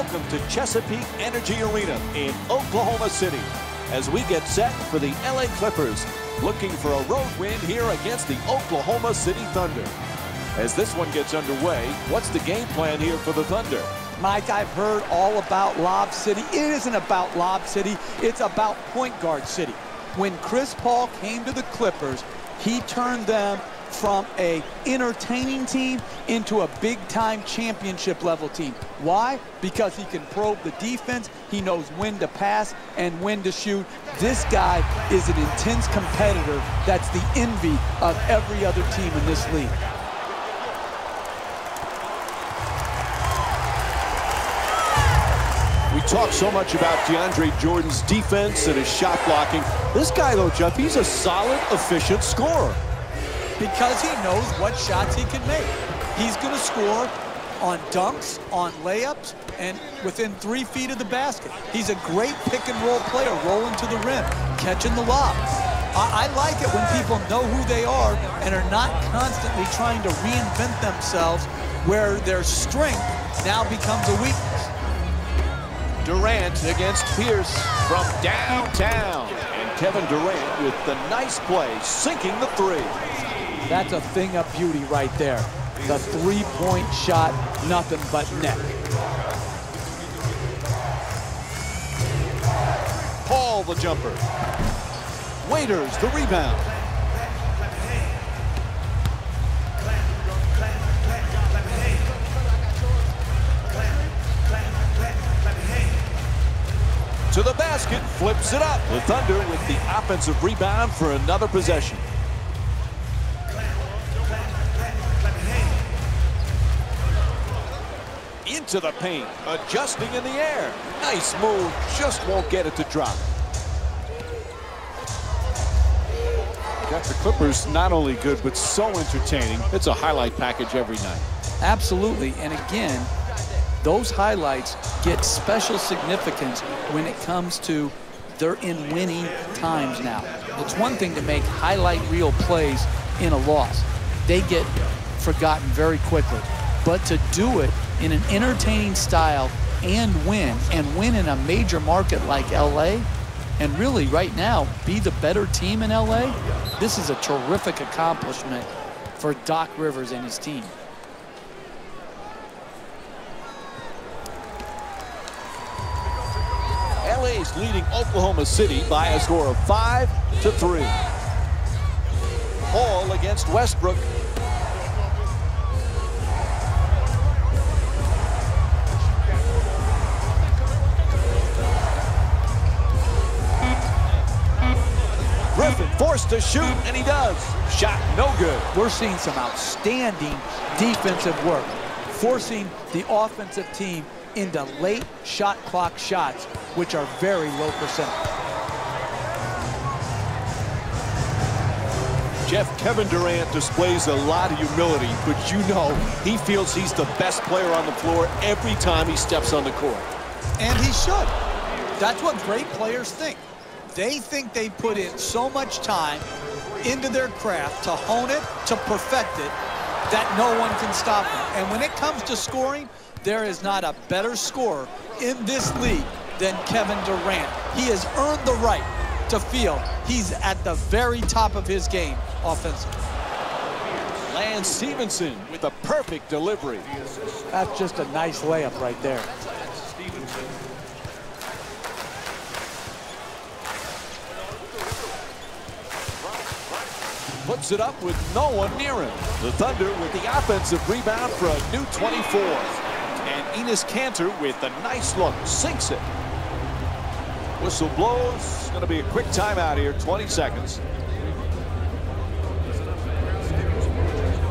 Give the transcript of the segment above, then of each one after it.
welcome to Chesapeake Energy Arena in Oklahoma City as we get set for the LA Clippers, looking for a road win here against the Oklahoma City Thunder. As this one gets underway, what's the game plan here for the Thunder? Mike, I've heard all about Lob City. It isn't about Lob City, it's about point guard city. When Chris Paul came to the Clippers, he turned them from a entertaining team into a big-time championship level team. Why? Because he can probe the defense, he knows when to pass and when to shoot. This guy is an intense competitor that's the envy of every other team in this league. We talk so much about DeAndre Jordan's defense and his shot blocking. This guy, though, Jeff, he's a solid, efficient scorer. Because he knows what shots he can make. He's going to score on dunks, on layups, and within 3 feet of the basket. He's a great pick-and-roll player, rolling to the rim, catching the lobs. I like it when people know who they are and are not constantly trying to reinvent themselves where their strength now becomes a weakness. Durant against Pierce from downtown. And Kevin Durant with the nice play, sinking the three. That's a thing of beauty right there. The three-point shot, nothing but net. Paul the jumper. Waiters the rebound. To the basket, flips it up. The Thunder with the offensive rebound for another possession. Into the paint, adjusting in the air. Nice move, just won't get it to drop. Got the Clippers not only good, but so entertaining. It's a highlight package every night. Absolutely, and again, those highlights get special significance when it comes to they're in winning times now. It's one thing to make highlight reel plays in a loss. They get forgotten very quickly. But to do it in an entertaining style and win in a major market like LA, and really right now be the better team in LA, this is a terrific accomplishment for Doc Rivers and his team. LA's leading Oklahoma City by a score of 5-3. Paul against Westbrook. Griffin forced to shoot, and he does. Shot no good. We're seeing some outstanding defensive work, forcing the offensive team into late shot clock shots, which are very low percent. Jeff, Kevin Durant displays a lot of humility, but you know he feels he's the best player on the floor every time he steps on the court. And he should. That's what great players think. They think they put in so much time into their craft to hone it, to perfect it, that no one can stop them. And when it comes to scoring, there is not a better scorer in this league than Kevin Durant. He has earned the right to feel he's at the very top of his game offensively. Lance Stevenson with a perfect delivery. That's just a nice layup right there. Puts it up with no one near him. The Thunder with the offensive rebound for a new 24. And Enes Kanter with a nice look, sinks it. Whistle blows. It's going to be a quick timeout here, 20 seconds.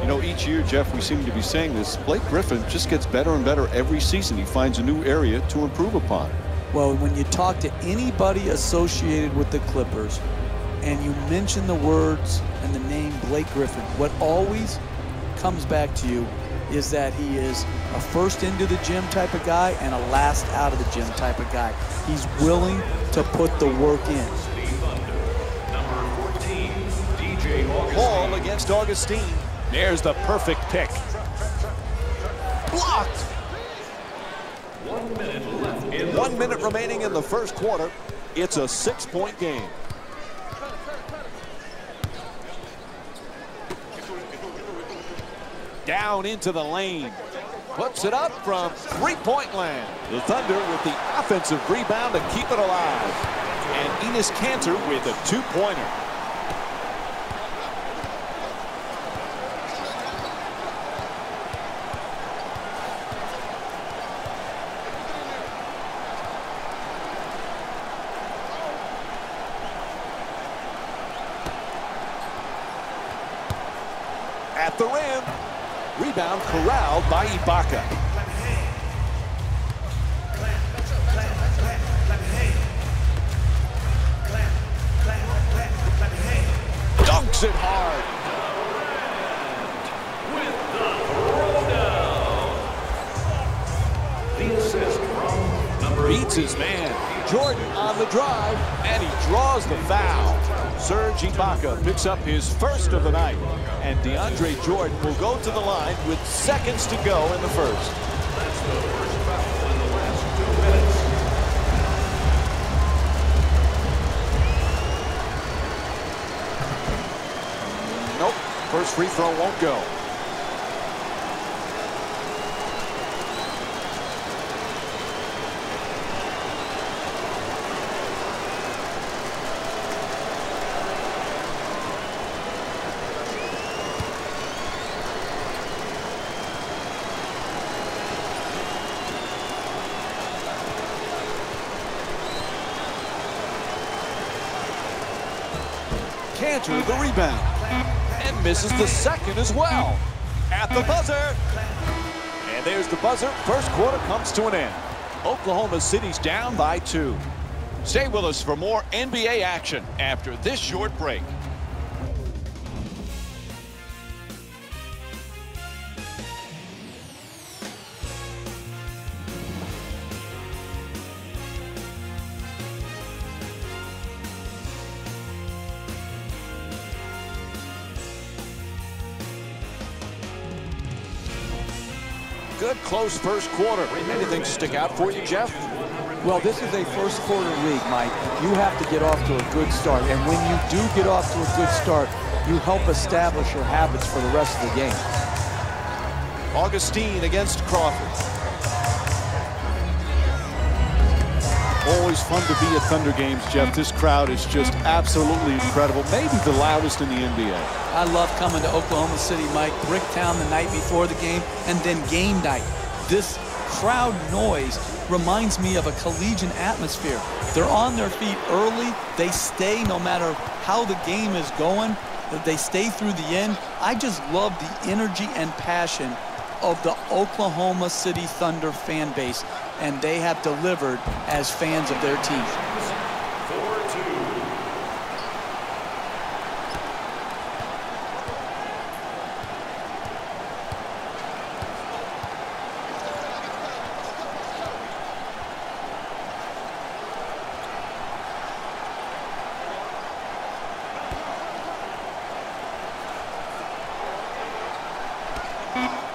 You know, each year, Jeff, we seem to be saying this. Blake Griffin just gets better and better every season. He finds a new area to improve upon. Well, when you talk to anybody associated with the Clippers and you mention the words and the name Blake Griffin, what always comes back to you is that he is a first into the gym type of guy and a last out of the gym type of guy. He's willing to put the work in. Paul against Augustine. There's the perfect pick. Blocked. 1 minute 1 minute remaining in the first quarter. It's a 6-point game. Down into the lane. Puts it up from three-point land. The Thunder with the offensive rebound to keep it alive. And Enes Kanter with a two-pointer. At the rim. Rebound corralled by Ibaka. Dunks it hard. With the throwdown. The assist from number Beats his man. Jordan on the drive, and he draws the foul. Serge Ibaka picks up his first of the night, and DeAndre Jordan will go to the line with seconds to go in the first. That's the first foul in the last 2 minutes. Nope, first free throw won't go. Kanter the rebound and misses the second as well. At the buzzer. And there's the buzzer. First quarter comes to an end. Oklahoma City's down by 2. Stay with us for more NBA action after this short break. Good close first quarter. Anything stick out for you, Jeff? Well, this is a first quarter league, Mike. You have to get off to a good start. And when you do get off to a good start, you help establish your habits for the rest of the game. Augustine against Crawford. Always fun to be at Thunder games, Jeff. This crowd is just absolutely incredible. Maybe the loudest in the NBA. I love coming to Oklahoma City, Mike. Bricktown the night before the game, and then game night. This crowd noise reminds me of a collegiate atmosphere. They're on their feet early. They stay no matter how the game is going. They stay through the end. I just love the energy and passion of the Oklahoma City Thunder fan base, and they have delivered as fans of their team. 4-2.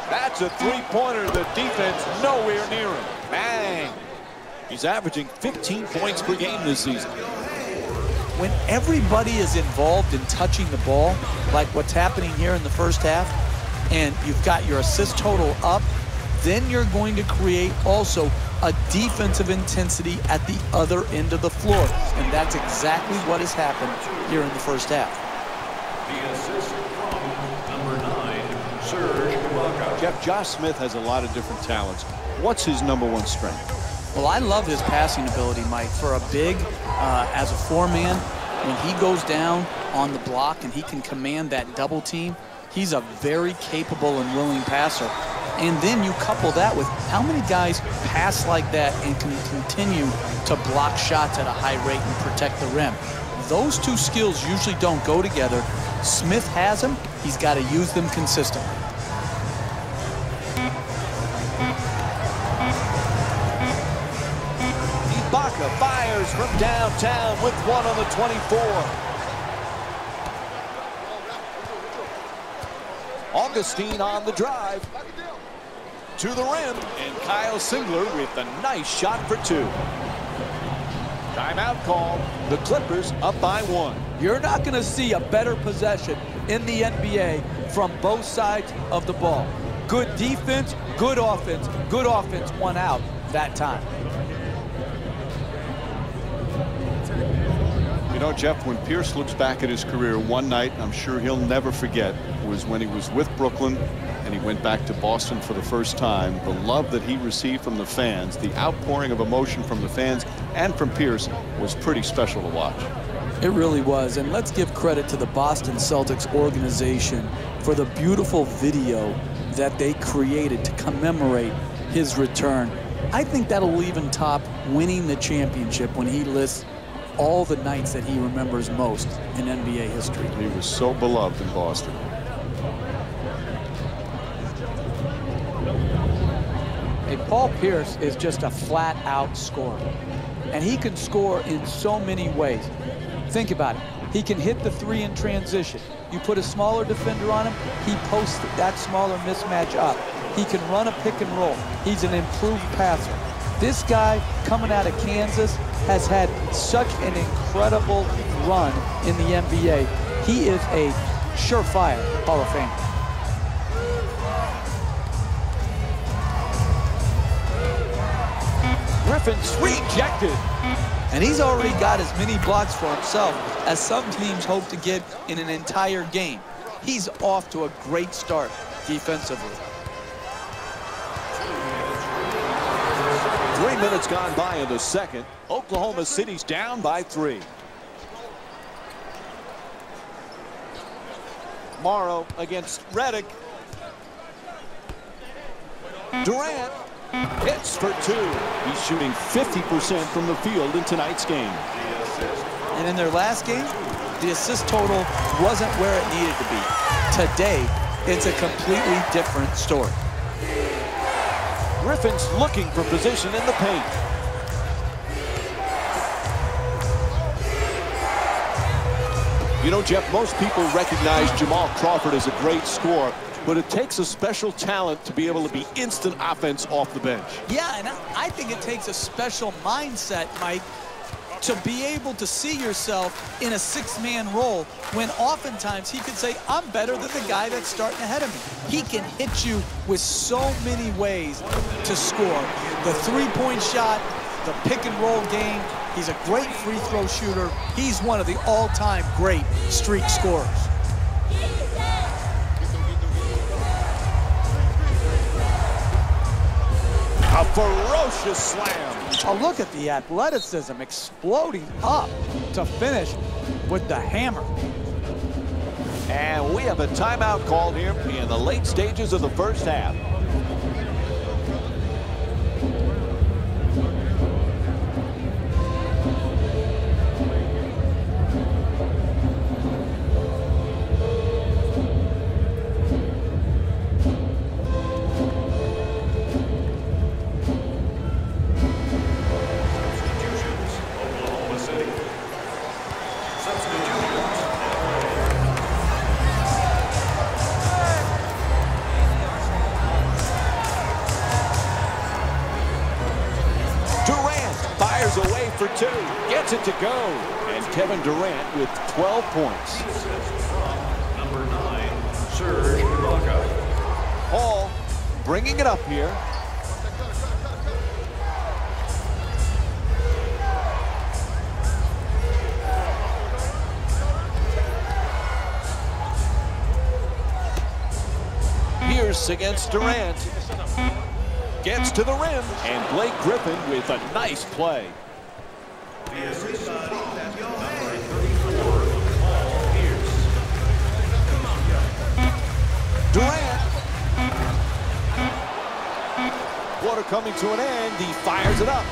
That's a three-pointer. The defense nowhere near him. Bang! He's averaging 15 points per game this season. When everybody is involved in touching the ball, like what's happening here in the first half, and you've got your assist total up, then you're going to create also a defensive intensity at the other end of the floor. And that's exactly what has happened here in the first half. The assist from number 9, Serge Ibaka. Jeff, Josh Smith has a lot of different talents. What's his #1 strength? Well, I love his passing ability, Mike. For a big, as a four-man, when he goes down on the block and he can command that double team, he's a very capable and willing passer. And then you couple that with how many guys pass like that and can continue to block shots at a high rate and protect the rim. Those two skills usually don't go together. Smith has them. He's got to use them consistently. Ibaka fires from downtown with one on the 24. Augustine on the drive. to the rim. And Kyle Singler with a nice shot for two. Timeout call. The Clippers up by 1. You're not going to see a better possession in the NBA from both sides of the ball. Good defense, good offense. Good offense won out that time. You know, Jeff, when Pierce looks back at his career, one night I'm sure he'll never forget was when he was with Brooklyn and he went back to Boston for the first time. The love that he received from the fans, the outpouring of emotion from the fans and from Pierce was pretty special to watch. It really was. And let's give credit to the Boston Celtics organization for the beautiful video that they created to commemorate his return. I think that'll even top winning the championship when he lists all the nights that he remembers most in NBA history. He was so beloved in Boston. Hey, Paul Pierce is just a flat-out scorer. And he can score in so many ways. Think about it. He can hit the three in transition. You put a smaller defender on him, he posts that smaller mismatch up. He can run a pick and roll. He's an improved passer. This guy coming out of Kansas has had such an incredible run in the NBA. He is a surefire Hall of Famer. Griffin's rejected. And he's already got as many blocks for himself as some teams hope to get in an entire game. He's off to a great start defensively. 3 minutes gone by in the second. Oklahoma City's down by 3. Morrow against Redick. Durant hits for 2. He's shooting 50% from the field in tonight's game. And in their last game, the assist total wasn't where it needed to be. Today, it's a completely different story. Griffin's looking for position in the paint. You know, Jeff, most people recognize Jamal Crawford as a great scorer, but it takes a special talent to be able to be instant offense off the bench. Yeah, and I think it takes a special mindset, Mike, to be able to see yourself in a six-man role when oftentimes he could say, I'm better than the guy that's starting ahead of me. He can hit you with so many ways to score. The three-point shot, the pick-and-roll game. He's a great free throw shooter. He's one of the all-time great streak scorers. A ferocious slam. Oh, look at the athleticism exploding up to finish with the hammer. And we have a timeout called here in the late stages of the first half. Away for 2, gets it to go, and Kevin Durant with 12 points. Number 9, Serge Ibaka. Hall bringing it up here. Pierce against Durant. Gets to the rim, and Blake Griffin with a nice play. Durant. Quarter coming to an end. He fires it up.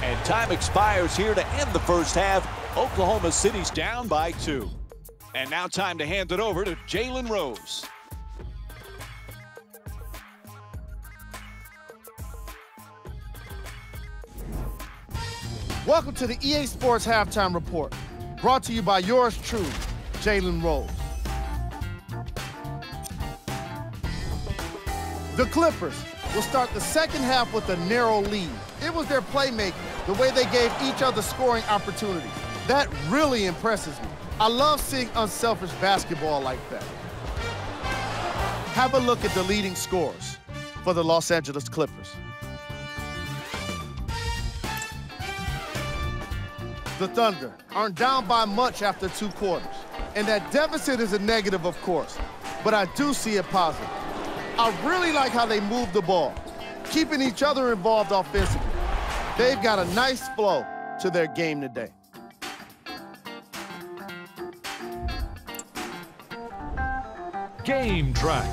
And time expires here to end the first half. Oklahoma City's down by 2. And now time to hand it over to Jalen Rose. Welcome to the EA Sports Halftime Report, brought to you by yours truly, Jalen Rose. The Clippers will start the second half with a narrow lead. It was their playmaking, the way they gave each other scoring opportunities. That really impresses me. I love seeing unselfish basketball like that. Have a look at the leading scorers for the Los Angeles Clippers. The Thunder aren't down by much after 2 quarters. And that deficit is a negative, of course, but I do see it positive. I really like how they move the ball, keeping each other involved offensively. They've got a nice flow to their game today. Game track.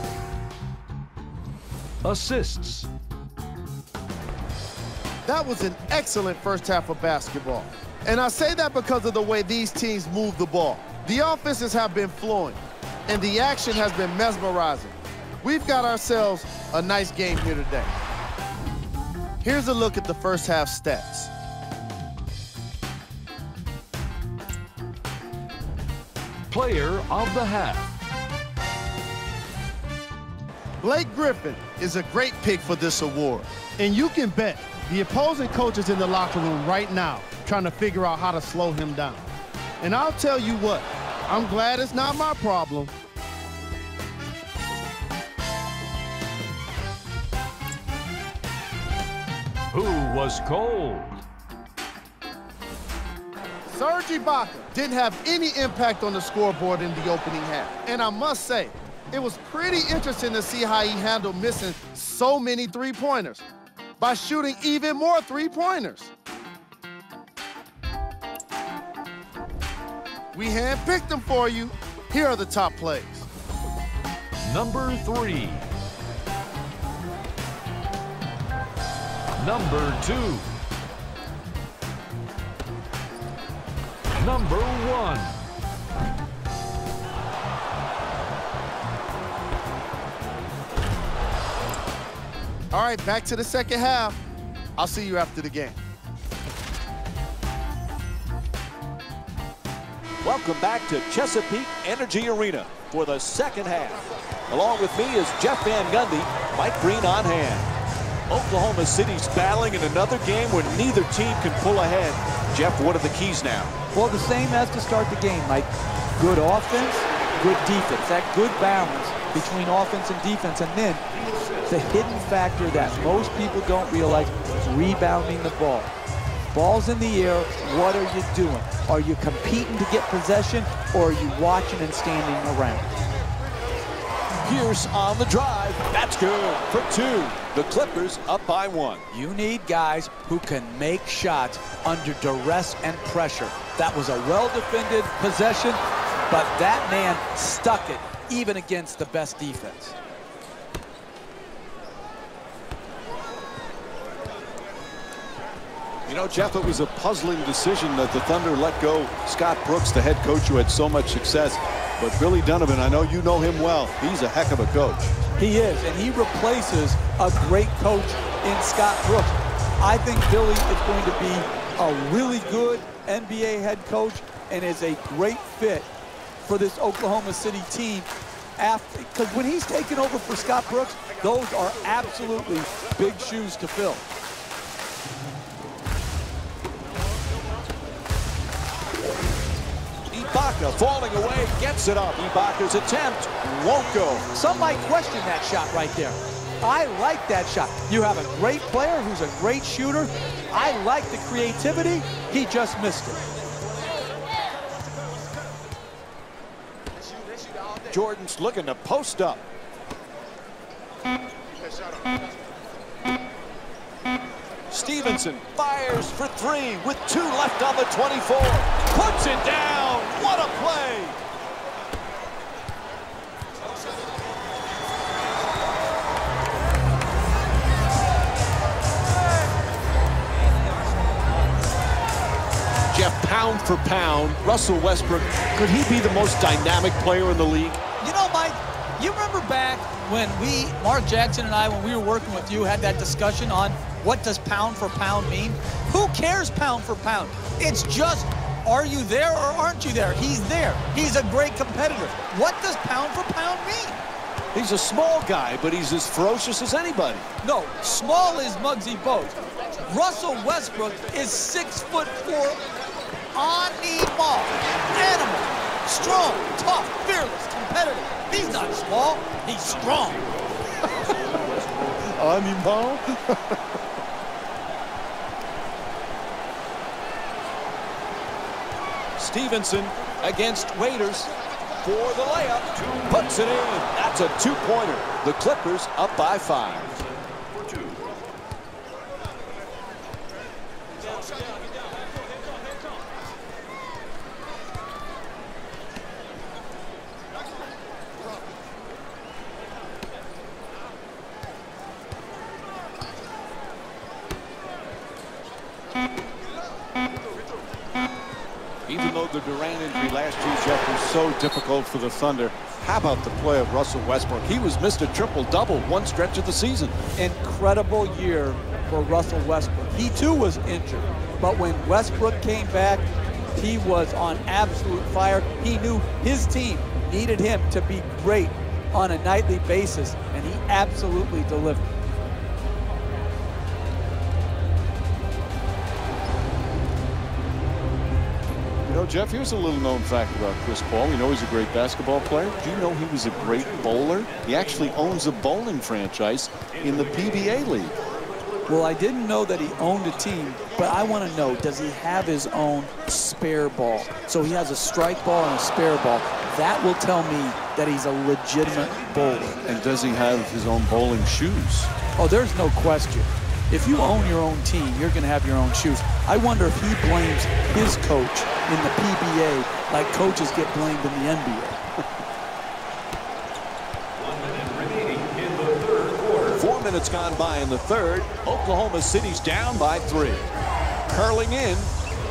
Assists. That was an excellent first half of basketball. And I say that because of the way these teams move the ball. The offenses have been flowing, and the action has been mesmerizing. We've got ourselves a nice game here today. Here's a look at the first half stats. Player of the half. Blake Griffin is a great pick for this award. And you can bet the opposing coach is in the locker room right now trying to figure out how to slow him down. And I'll tell you what, I'm glad it's not my problem. Who was cold? Serge Ibaka didn't have any impact on the scoreboard in the opening half. And I must say, it was pretty interesting to see how he handled missing so many three-pointers by shooting even more three-pointers. We handpicked them for you. Here are the top plays. Number 3. Number 2. Number 1. All right, back to the second half. I'll see you after the game. Welcome back to Chesapeake Energy Arena for the second half. Along with me is Jeff Van Gundy, Mike Green on hand. Oklahoma City's battling in another game where neither team can pull ahead. Jeff, what are the keys now? Well, the same as to start the game, Mike. Good offense, good defense. That good balance between offense and defense. And then the hidden factor that most people don't realize is rebounding the ball. Ball's in the air, what are you doing? Are you competing to get possession, or are you watching and standing around? Pierce on the drive. That's good for 2. The Clippers up by 1. You need guys who can make shots under duress and pressure. That was a well-defended possession, but that man stuck it even against the best defense. You know, Jeff, it was a puzzling decision that the Thunder let go Scott Brooks, the head coach who had so much success. But Billy Donovan, I know you know him well. He's a heck of a coach. He is, and he replaces a great coach in Scott Brooks. I think Billy is going to be a really good NBA head coach and is a great fit for this Oklahoma City team. Because when he's taken over for Scott Brooks, those are absolutely big shoes to fill. Ibaka falling away, gets it up. Ibaka's attempt won't go. Some might question that shot right there. I like that shot. You have a great player who's a great shooter. I like the creativity. He just missed it. Jordan's looking to post up. Stevenson fires for 3 with 2 left on the 24. Puts it down. What a play. Jeff, pound for pound, Russell Westbrook, could he be the most dynamic player in the league? You know, Mike, you remember back when Mark Jackson and I, when we were working with you, had that discussion on what does pound for pound mean? Who cares pound for pound? It's just, are you there or aren't you there? He's there. He's a great competitor. What does pound for pound mean? He's a small guy, but he's as ferocious as anybody. No, small is Muggsy Bogues. Russell Westbrook is 6'4", animal, strong, tough, fearless, competitive. He's not small, he's strong. Animal? Stevenson against Waiters for the layup. Puts it in. That's a two-pointer. The Clippers up by 5. Even though the Durant injury last year, Jeff, was so difficult for the Thunder, how about the play of Russell Westbrook? He was Mr. Triple-Double one stretch of the season. Incredible year for Russell Westbrook. He too was injured, but when Westbrook came back, he was on absolute fire. He knew his team needed him to be great on a nightly basis, and he absolutely delivered. You know, Jeff, here's a little known fact about Chris Paul. We know he's a great basketball player. Do you know he was a great bowler? He actually owns a bowling franchise in the PBA League. Well, I didn't know that he owned a team, but I want to know, does he have his own spare ball? So he has a strike ball and a spare ball. That will tell me that he's a legitimate bowler. And does he have his own bowling shoes? Oh, there's no question. If you own your own team, you're going to have your own shoes. I wonder if he blames his coach in the PBA like coaches get blamed in the NBA. 1 minute remaining in the third quarter. 4 minutes gone by in the third. Oklahoma City's down by 3. Curling in,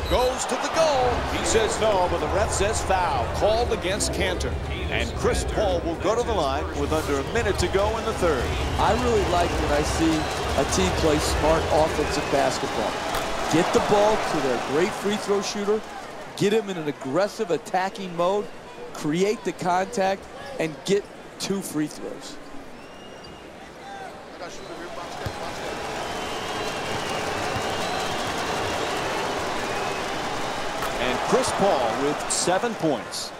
goes to the goal. He says no, but the ref says foul. Called against Cantor. And Chris Paul will go to the line with under a minute to go in the third. I really like when I see a team play smart offensive basketball. Get the ball to their great free throw shooter, get him in an aggressive attacking mode, create the contact, and get 2 free throws. And Chris Paul with 7 points.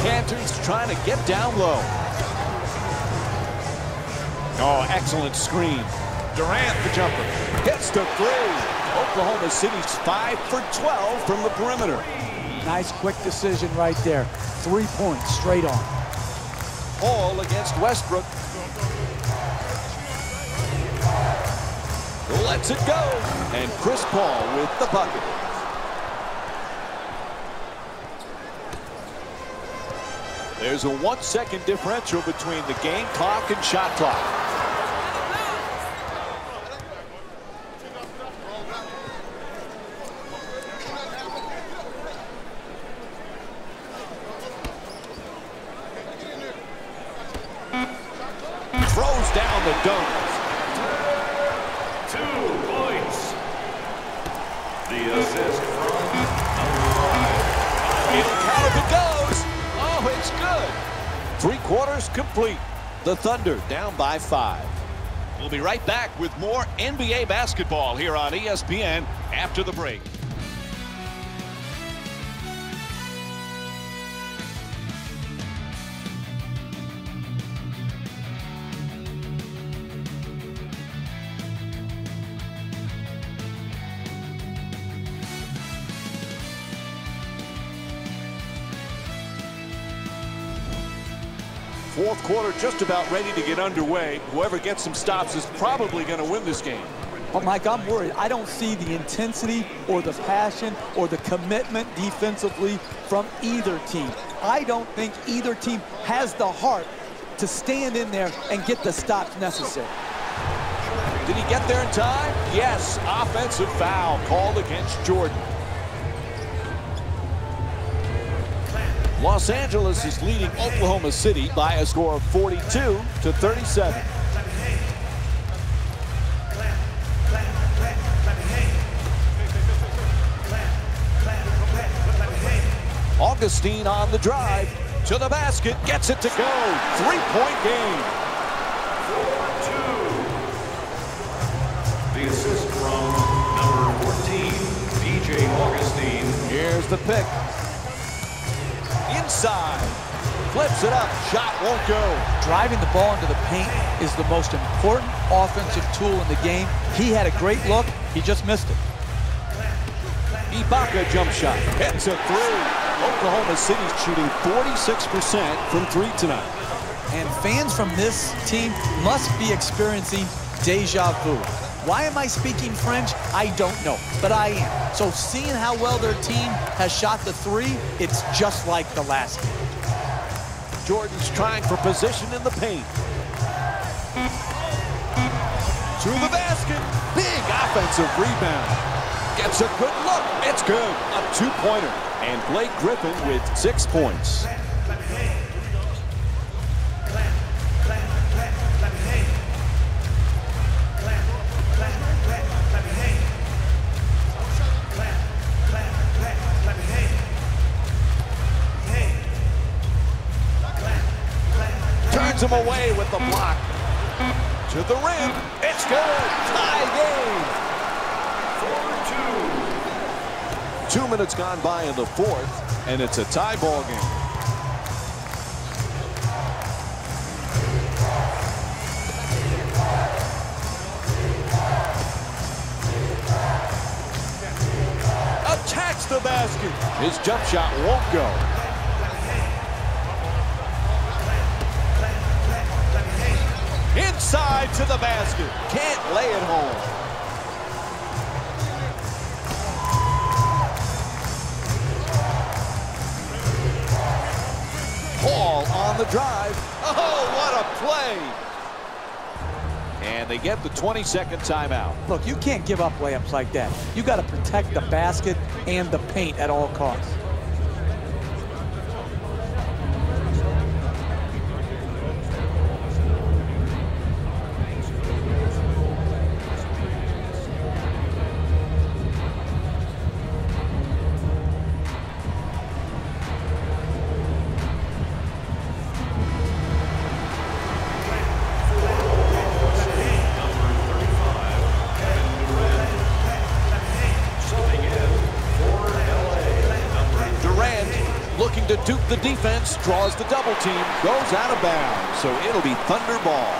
Cantor's trying to get down low. Oh, excellent screen. Durant, the jumper, hits the 3. Oklahoma City's 5 for 12 from the perimeter. Nice quick decision right there. 3 points straight on. Paul against Westbrook. Lets it go. And Chris Paul with the bucket. There's a 1-second differential between the game clock and shot clock. Throws down the dunk. 2 points. The assist from number 5. In count if it goes. Oh, it's good. 3 quarters complete. The Thunder down by 5. We'll be right back with more NBA basketball here on ESPN after the break. Fourth quarter just about ready to get underway. Whoever gets some stops is probably going to win this game. But Mike, I'm worried. I don't see the intensity or the passion or the commitment defensively from either team. I don't think either team has the heart to stand in there and get the stops necessary. Did he get there in time? Yes. Offensive foul called against Jordan. Los Angeles is leading Oklahoma City by a score of 42-37. Augustine on the drive. To the basket, gets it to go. 3-point game. 4-2. The assist from number 14, DJ Augustine. Here's the pick. Inside. Flips it up. Shot won't go. Driving the ball into the paint is the most important offensive tool in the game. He had a great look. He just missed it. Ibaka jump shot. Hits a three. Oklahoma City's shooting 46% from three tonight. And fans from this team must be experiencing deja vu. Why am I speaking French? I don't know, but I am. So seeing how well their team has shot the three, it's just like the last game. Jordan's trying for position in the paint. To the basket. Big offensive rebound. Gets a good look. It's good. A two-pointer. And Blake Griffin with 6 points. Turns him away with the block. To the rim. It's good. Tie game. 4-2. 2 minutes gone by in the fourth, and it's a tie ball game. Attacks the basket. His jump shot won't go. Inside to the basket. Can't lay it home. Paul on the drive. Oh, what a play. And they get the 22nd timeout. Look, you can't give up layups like that. You got to protect the basket and the paint at all costs. Looking to dupe the defense, draws the double team, goes out of bounds, so it'll be Thunder ball.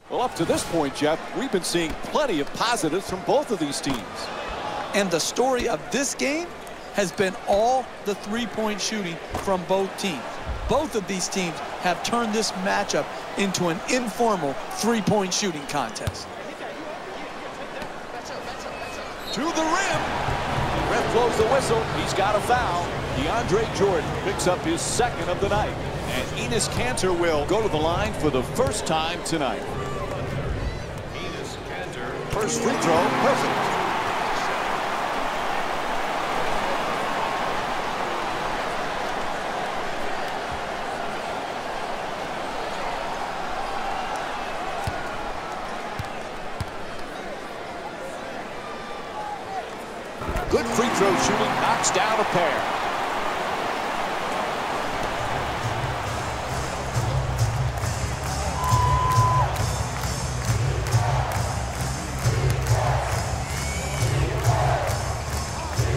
Well, up to this point, Jeff, we've been seeing plenty of positives from both of these teams. And the story of this game has been all the three-point shooting from both teams. Both of these teams have turned this matchup into an informal three-point shooting contest. To the rim. Ref blows the whistle. He's got a foul. DeAndre Jordan picks up his second of the night. And Enes Kanter will go to the line for the first time tonight. Enes Kanter. First free throw, perfect. Good free throw shooting, knocks down a pair.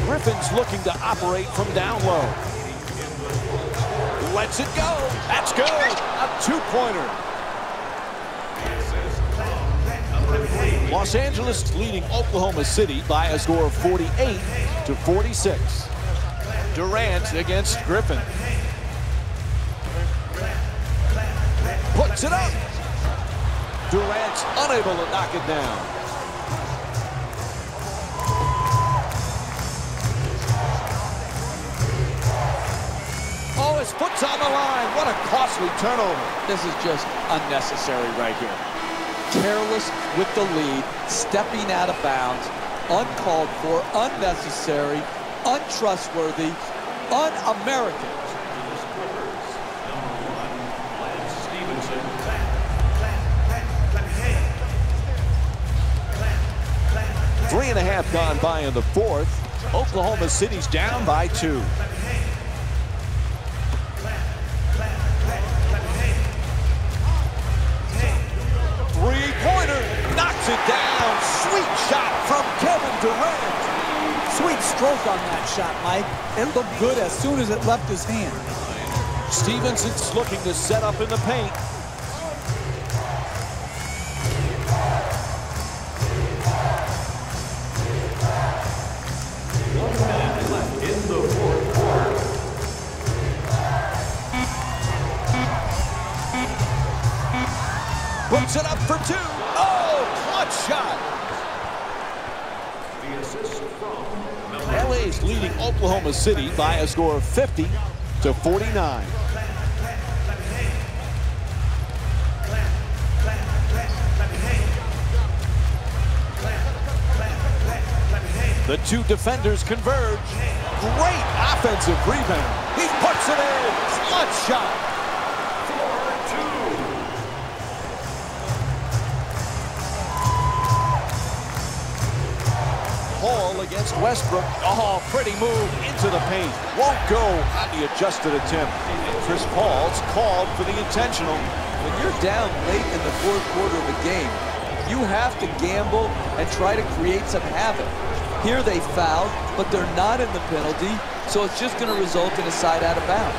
Griffin's looking to operate from down low. Lets it go. That's good. A two-pointer. Los Angeles leading Oklahoma City by a score of 48-46. Durant against Griffin. Puts it up. Durant's unable to knock it down. Oh, his foot's on the line. What a costly turnover. This is just unnecessary right here. Careless with the lead, stepping out of bounds, uncalled for, unnecessary, untrustworthy, un-American. 3.5 gone by in the fourth. Oklahoma City's down by 2. Three-pointer, knocks it down. Sweet shot from Kevin Durant. Sweet stroke on that shot, Mike. It looked good as soon as it left his hand. Stevenson's looking to set up in the paint. In the fourth quarter. Puts it up for 2. Oh, clutch shot. The assist from LA's leading Oklahoma City by a score of 50-49. The two defenders converge. Great offensive rebound. He puts it in. Clutch shot. Paul against Westbrook. Oh, pretty move into the paint. Won't go on the adjusted attempt. Chris Paul's called for the intentional. When you're down late in the fourth quarter of a game, you have to gamble and try to create some havoc. Here they fouled, but they're not in the penalty, so it's just going to result in a side out of bounds.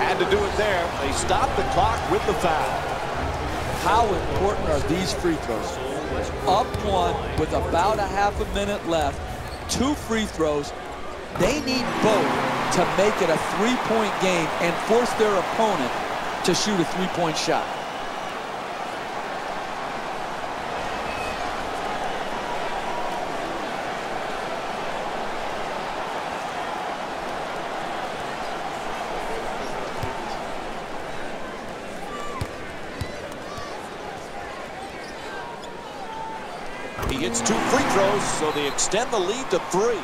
Had to do it there. They stopped the clock with the foul. How important are these free throws? Up 1 with about a half a minute left, 2 free throws. They need both to make it a 3-point game and force their opponent to shoot a 3-point shot. He hits 2 free throws, so they extend the lead to 3.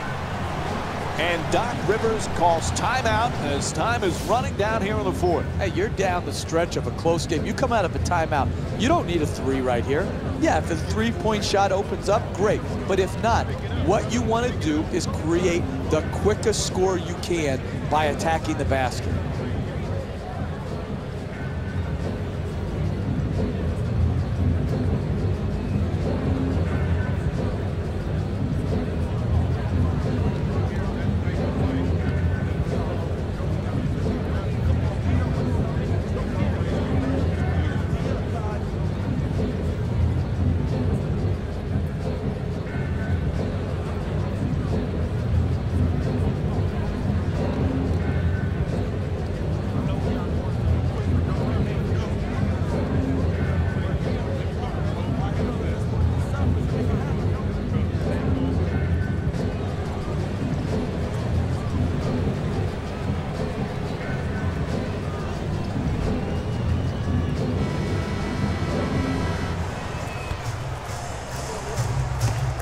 And Doc Rivers calls timeout as time is running down here in the fourth. Hey, you're down the stretch of a close game. You come out of a timeout, you don't need a 3 right here. Yeah, if a 3-point shot opens up, great. But if not, what you want to do is create the quickest score you can by attacking the basket.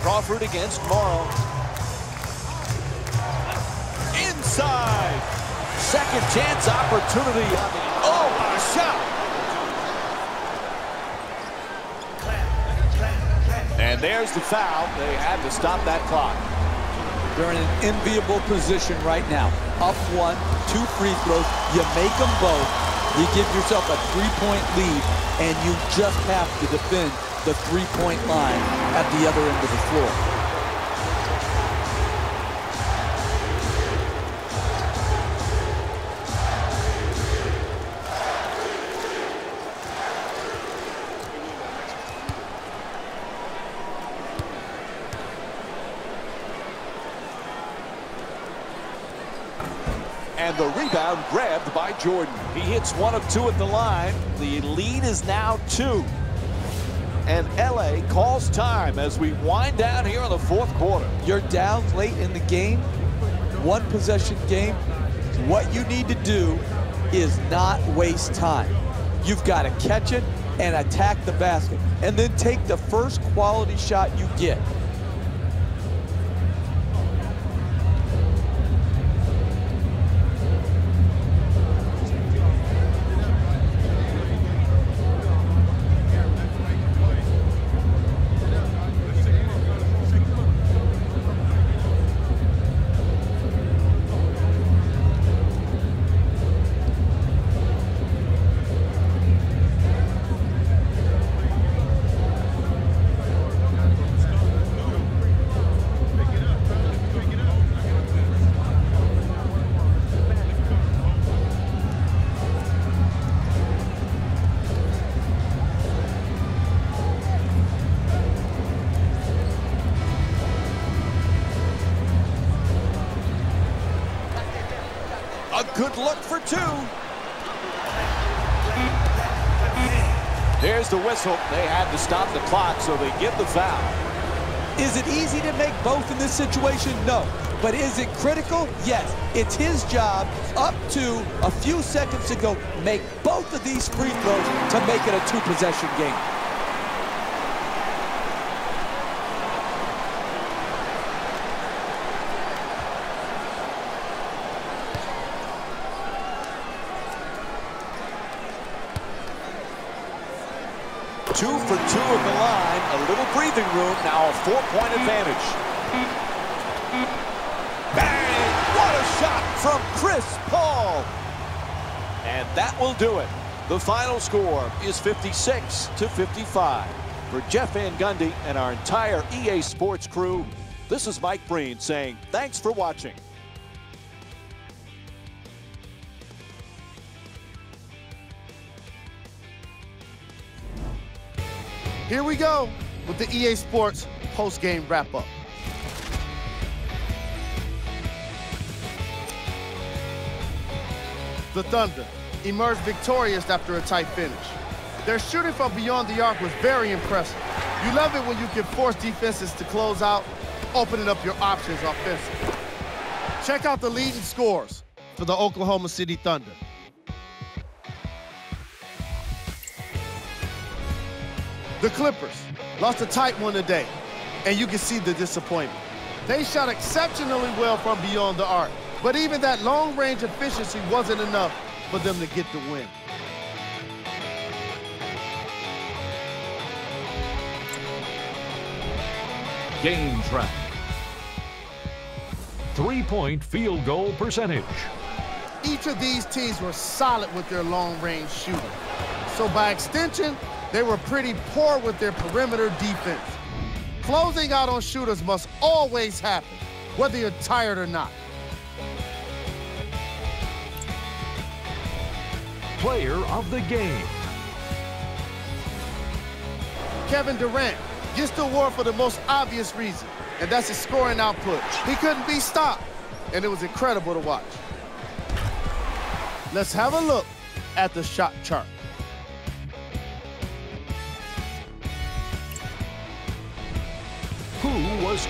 Crawford against Morrow. Inside. Second chance opportunity on the, oh, what a shot. And there's the foul. They had to stop that clock. They're in an enviable position right now. Up 1, 2 free throws. You make them both. You give yourself a 3-point lead, and you just have to defend the 3-point line at the other end of the floor. And the rebound grabbed by Jordan. He hits 1 of 2 at the line. The lead is now 2. And LA calls time as we wind down here in the fourth quarter. You're down late in the game, 1 possession game. What you need to do is not waste time. You've got to catch it and attack the basket, and then take the first quality shot you get. Good look for two. There's the whistle. They had to stop the clock, so they give the foul. Is it easy to make both in this situation? No. But is it critical? Yes. It's his job up to a few seconds ago. Make both of these free throws to make it a two-possession game. Two for two at the line. A little breathing room. Now a 4-point advantage. Bang! What a shot from Chris Paul. And that will do it. The final score is 56-55. For Jeff Van Gundy and our entire EA Sports crew, this is Mike Breen saying thanks for watching. Here we go with the EA Sports post-game wrap-up. The Thunder emerged victorious after a tight finish. Their shooting from beyond the arc was very impressive. You love it when you can force defenses to close out, opening up your options offensively. Check out the leading scores for the Oklahoma City Thunder. The Clippers lost a tight one today, and you can see the disappointment. They shot exceptionally well from beyond the arc, but even that long-range efficiency wasn't enough for them to get the win. Game track. 3-point field goal percentage. Each of these teams were solid with their long-range shooting. So by extension, they were pretty poor with their perimeter defense. Closing out on shooters must always happen, whether you're tired or not. Player of the game. Kevin Durant gets the award for the most obvious reason, and that's his scoring output. He couldn't be stopped, and it was incredible to watch. Let's have a look at the shot chart. Who was